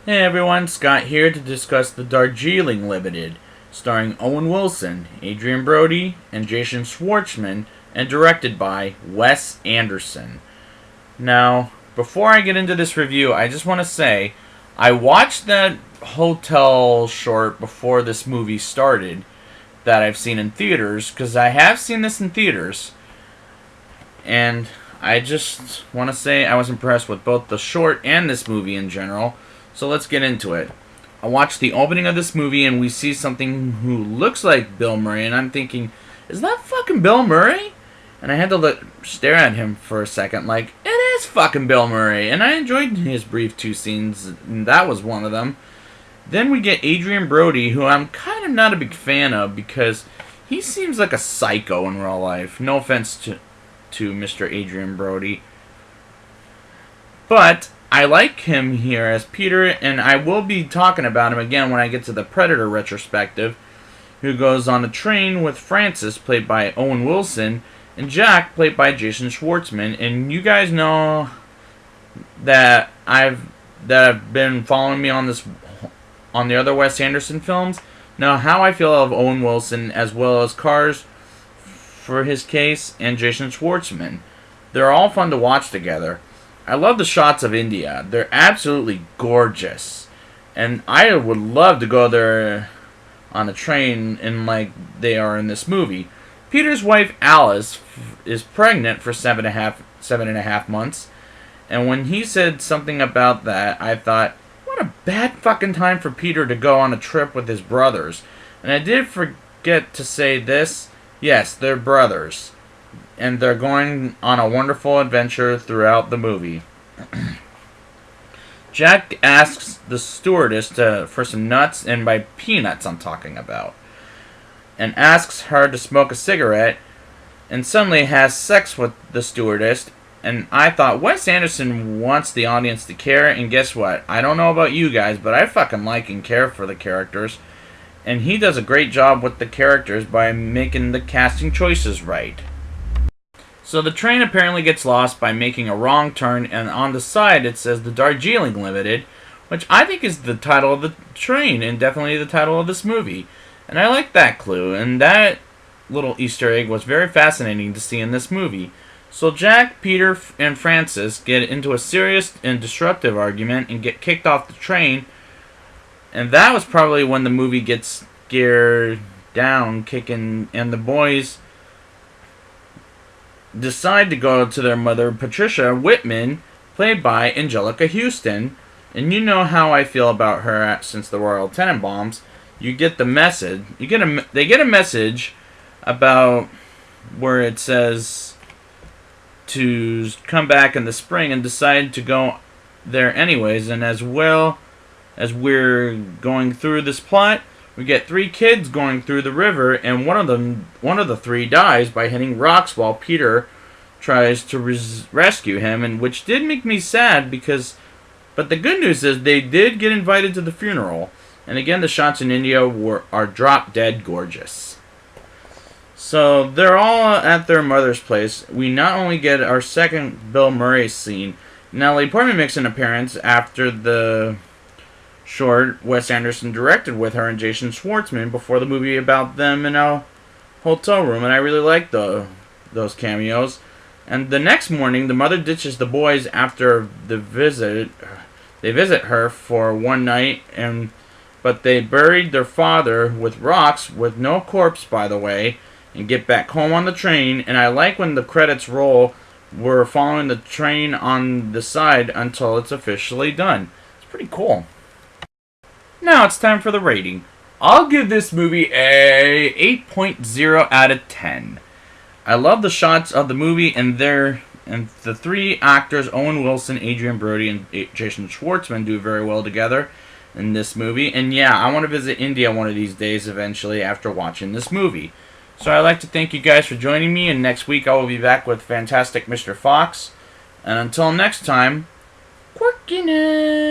Hey everyone, Scott here to discuss the Darjeeling Limited, starring Owen Wilson, Adrian Brody, and Jason Schwartzman, and directed by Wes Anderson. Now, before I get into this review, I just want to say, I watched that hotel short before this movie started that I've seen in theaters, because I have seen this in theaters, and I just want to say I was impressed with both the short and this movie in general. So let's get into it. I watched the opening of this movie and we see something who looks like Bill Murray, and I'm thinking, is that fucking Bill Murray? And I had to stare at him for a second like, it is fucking Bill Murray. And I enjoyed his brief two scenes, and that was one of them. Then we get Adrian Brody, who I'm kind of not a big fan of because he seems like a psycho in real life. No offense to Mr. Adrian Brody. But I like him here as Peter, and I will be talking about him again when I get to the Predator retrospective, who goes on a train with Francis, played by Owen Wilson, and Jack, played by Jason Schwartzman. And you guys know that I've been following me on the other Wes Anderson films. Now, how I feel of Owen Wilson, as well as Cars, for his case, and Jason Schwartzman. They're all fun to watch together. I love the shots of India. They're absolutely gorgeous. And I would love to go there on a train like they are in this movie. Peter's wife, Alice, is pregnant for 7.5 months. And when he said something about that, I thought, what a bad fucking time for Peter to go on a trip with his brothers. And I did forget to say this. Yes, they're brothers. And they're going on a wonderful adventure throughout the movie. Jack asks the stewardess for some nuts, and by peanuts I'm talking about, and asks her to smoke a cigarette, and suddenly has sex with the stewardess. And I thought, Wes Anderson wants the audience to care, and guess what? I don't know about you guys, but I fucking like and care for the characters. And he does a great job with the characters by making the casting choices right. So the train apparently gets lost by making a wrong turn, and on the side it says the Darjeeling Limited, which I think is the title of the train and definitely the title of this movie. And I like that clue, and that little Easter egg was very fascinating to see in this movie. So Jack, Peter, and Francis get into a serious and destructive argument and get kicked off the train, and that was probably when the movie gets scared down, kicking, and the boys decide to go to their mother, Patricia Whitman, played by Angelica Houston. And you know how I feel about her since the Royal Tenenbaums. You get the message. They get a message about where it says to come back in the spring, and decide to go there anyways. And as well as we're going through this plot, we get 3 kids going through the river, and one of the 3 dies by hitting rocks while Peter tries to rescue him, and which did make me sad but the good news is they did get invited to the funeral. And again, the shots in India are drop dead gorgeous. So they're all at their mother's place. We not only get our second Bill Murray scene. Natalie Portman makes an appearance after the short Wes Anderson directed with her and Jason Schwartzman before the movie about them in a hotel room, and I really liked those cameos. And the next morning, the mother ditches the boys after the visit. They visit her for one night, but they buried their father with rocks, with no corpse, by the way, and get back home on the train. And I like when the credits roll, we're following the train on the side until it's officially done. It's pretty cool. Now it's time for the rating. I'll give this movie a 8.0 out of 10. I love the shots of the movie, and the 3 actors, Owen Wilson, Adrian Brody, and Jason Schwartzman, do very well together in this movie. And yeah, I want to visit India one of these days eventually after watching this movie. So I'd like to thank you guys for joining me, and next week I will be back with Fantastic Mr. Fox. And until next time, quirkiness!